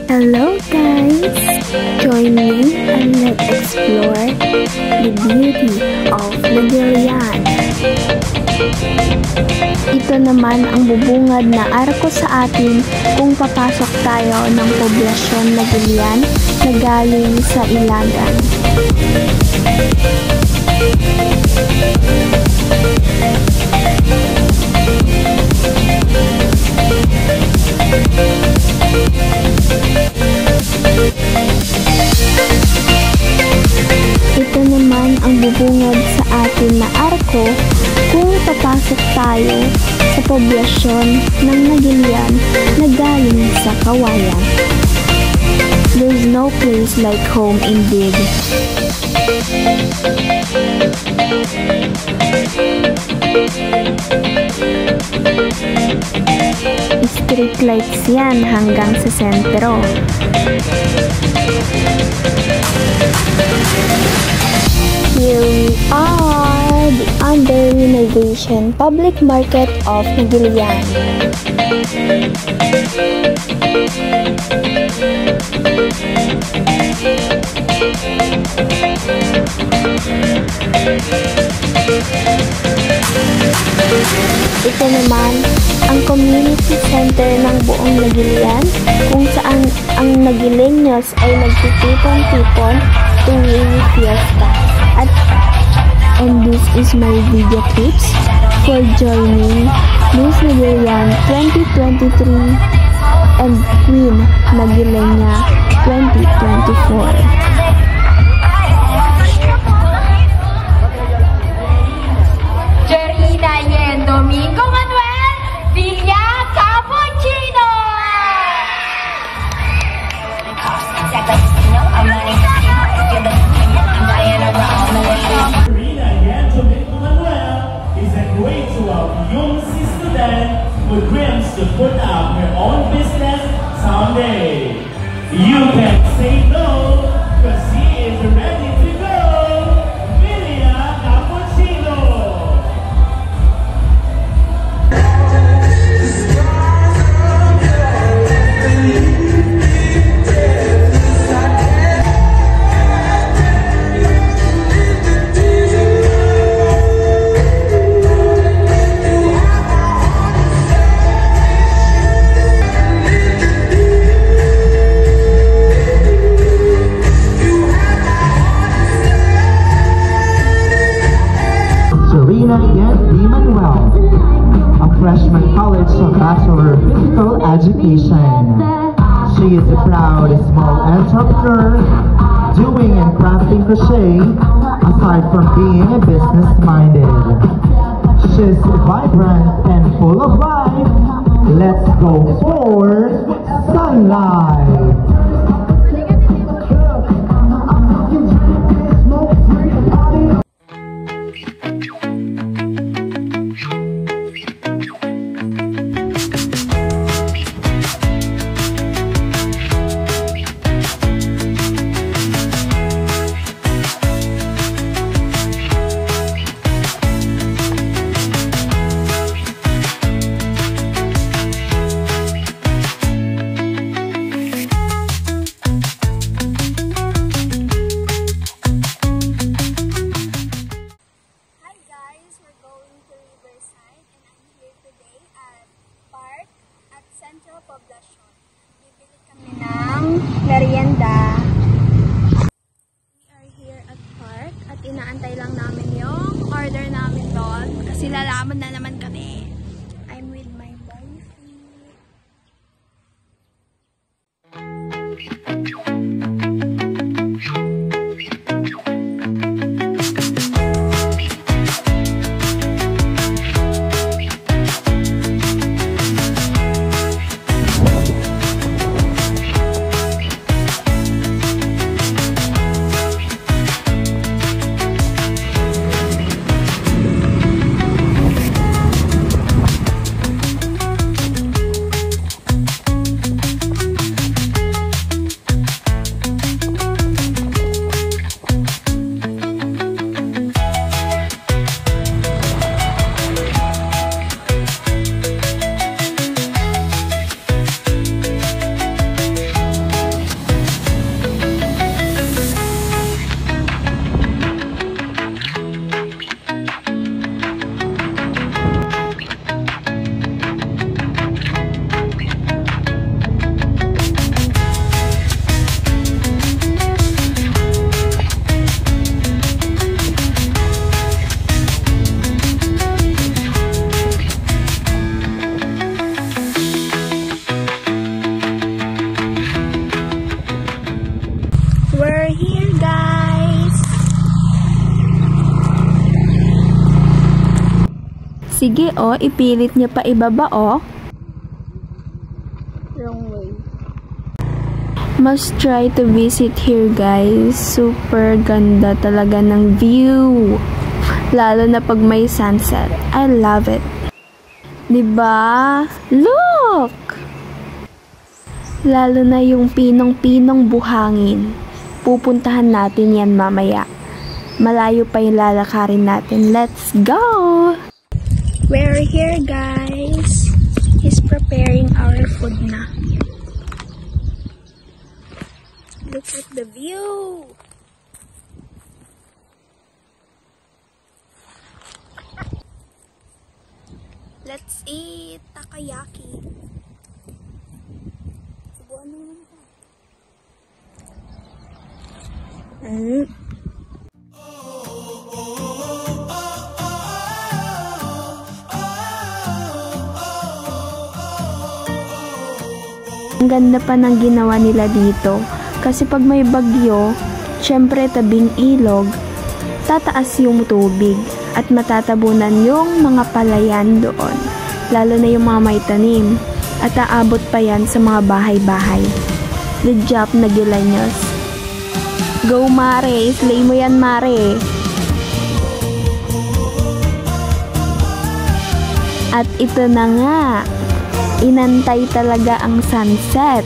Hello guys! Join me and let's explore the beauty of Nagilian. Ito naman ang bubungad na arko sa atin kung papasok tayo ng poblasyon Nagilian na galing sa Ilagan. Ito naman ang bubungad sa atin na arko kung papasok tayo sa poblasyon ng Nagilian na galing sa Kawayan. There's no place like home indeed. Street lights yan hanggang sa sentro. Here we are, the under-renovation public market of Nagilian. Ito naman ang community center ng buong Nagilian kung saan ang Nagileños ay nagtitipon-tipon tuwing fiesta. And this is my video tips for joining Miss Nagilian 2023 and Queen Nagileña 2024. Domingo Manuel Villa Cappuccino. Rina yan, Domingo Manuel is a grade 12 young student who dreams to put up her own business someday. You can say no because she is ready to go. Villa Cappuccino. Freshman College of Bachelor of Physical Education. She is a proud small entrepreneur doing and crafting crochet aside from being a business-minded. She's vibrant and full of life. Let's go for Sunlight! Sige ipilit niya pa ibaba Wrong way. Must try to visit here guys. Super ganda talaga ng view. Lalo na pag may sunset. I love it. Diba? Look! Lalo na yung pinong-pinong buhangin. Pupuntahan natin yan mamaya. Malayo pa yung lalakarin natin. Let's go! We're here guys. He's preparing our food na. Look at the view! Let's eat takoyaki. Subuan naman pa. Ang ganda pa ng ginawa nila dito. Kasi pag may bagyo, syempre tabing ilog, tataas yung tubig. At matatabunan yung mga palayan doon. Lalo na yung mga may tanim. At aabot pa yan sa mga bahay-bahay. Good job na Gilanyos. Go Mare! Slay mo yan Mare! At ito na nga. Inantay talaga ang sunset.